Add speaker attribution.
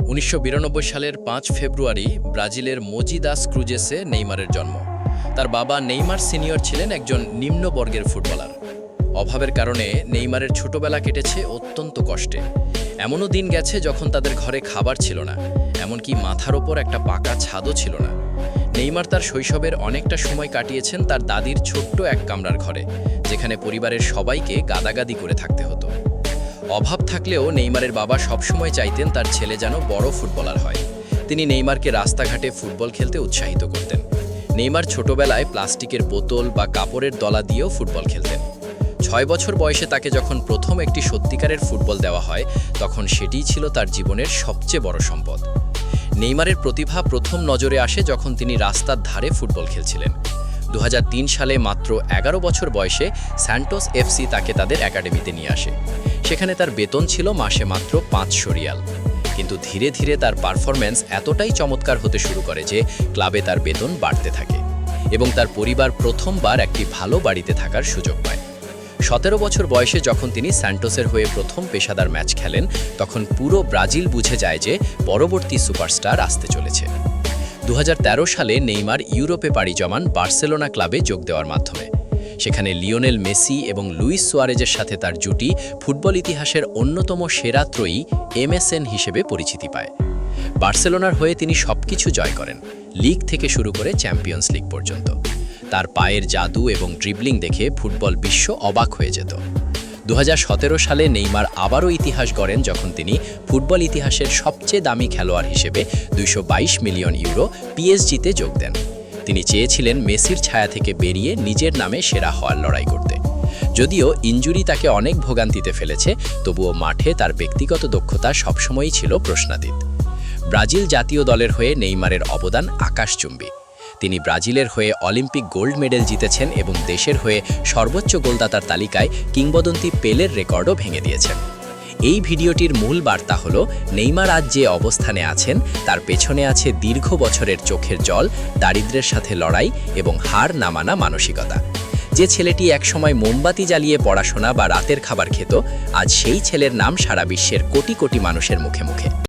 Speaker 1: ১৯৯২ সালের ৫ ফেব্রুয়ারি ব্রাজিলের মোজি দাস ক্রুজেসে নেইমারের জন্ম। তার বাবা নেইমার সিনিয়র ছিলেন একজন নিম্নবর্গের ফুটবলার। অভাবের কারণে নেইমারের ছোটবেলা কেটেছে অত্যন্ত কষ্টে। এমনও দিন গেছে যখন তাদের ঘরে খাবার ছিল না, এমনকি মাথার ওপর একটা পাকা ছাদও ছিল না। নেইমার তার শৈশবের অনেকটা সময় কাটিয়েছেন তার দাদির ছোট্ট এক কামরার ঘরে, যেখানে পরিবারের সবাইকে গাদাগাদি করে থাকতে হতো। অভাব থাকলেও নেইমারের বাবা সবসময় চাইতেন তার ছেলে যেন বড় ফুটবলার হয়। তিনি নেইমারকে রাস্তাঘাটে ফুটবল খেলতে উৎসাহিত করতেন। নেইমার ছোটবেলায় প্লাস্টিকের বোতল বা কাপড়ের দলা দিয়েও ফুটবল খেলতেন। ৬ বছর বয়সে তাকে যখন প্রথম একটি সত্যিকারের ফুটবল দেওয়া হয়, তখন সেটিই ছিল তার জীবনের সবচেয়ে বড় সম্পদ। নেইমারের প্রতিভা প্রথম নজরে আসে যখন তিনি রাস্তার ধারে ফুটবল খেলছিলেন। ২০০৩ সালে মাত্র ১১ বছর বয়সে স্যান্টোস এফসি তাকে তাদের একাডেমিতে নিয়ে আসে। সেখানে তার বেতন ছিল মাসে মাত্র ৫০০ রিয়াল। কিন্তু ধীরে ধীরে তার পারফরম্যান্স এতটাই চমৎকার হতে শুরু করে যে ক্লাবে তার বেতন বাড়তে থাকে এবং তার পরিবার প্রথমবার একটি ভালো বাড়িতে থাকার সুযোগ পায়। ১৭ বছর বয়সে যখন তিনি স্যান্টোসের হয়ে প্রথম পেশাদার ম্যাচ খেলেন, তখন পুরো ব্রাজিল বুঝে যায় যে পরবর্তী সুপারস্টার আসতে চলেছে। ২০১৩ সালে নেইমার ইউরোপে পাড়ি জমান বার্সেলোনা ক্লাবে যোগ দেওয়ার মাধ্যমে। সেখানে লিওনেল মেসি এবং লুইস সুয়ারেজের সাথে তার জুটি ফুটবল ইতিহাসের অন্যতম সেরা ত্রয়ী MSN হিসেবে পরিচিতি পায়। বার্সেলোনার হয়ে তিনি সবকিছু জয় করেন, লিগ থেকে শুরু করে চ্যাম্পিয়ন্স লিগ পর্যন্ত। তার পায়ের জাদু এবং ড্রিবলিং দেখে ফুটবল বিশ্ব অবাক হয়ে যেত। ২০১৭ সালে নেইমার আবারও ইতিহাস গড়েন যখন তিনি ফুটবল ইতিহাসের সবচেয়ে দামি খেলোয়াড় হিসেবে ২২২ মিলিয়ন ইউরো পিএসজিতে যোগ দেন। তিনি চেয়েছিলেন মেসির ছায়া থেকে বেরিয়ে নিজের নামে সেরা হওয়ার লড়াই করতে। যদিও ইনজুরি তাকে অনেক ভোগান্তিতে ফেলেছে, তবুও মাঠে তার ব্যক্তিগত দক্ষতা সবসময়ই ছিল প্রশ্নাতীত। ব্রাজিল জাতীয় দলের হয়ে নেইমারের অবদান আকাশচুম্বী। তিনি ব্রাজিলের হয়ে অলিম্পিক গোল্ড মেডেল জিতেছেন এবং দেশের হয়ে সর্বোচ্চ গোলদাতার তালিকায় কিংবদন্তি পেলের রেকর্ডও ভেঙে দিয়েছেন। এই ভিডিওটির মূল বার্তা হলো, নেইমার আজ যে অবস্থানে আছেন তার পেছনে আছে দীর্ঘ বছরের চোখের জল, দারিদ্র্যের সাথে লড়াই এবং হার না মানা মানসিকতা। যে ছেলেটি একসময় মোমবাতি জ্বালিয়ে পড়াশোনা বা রাতের খাবার খেত, আজ সেই ছেলের নাম সারা বিশ্বের কোটি কোটি মানুষের মুখে মুখে।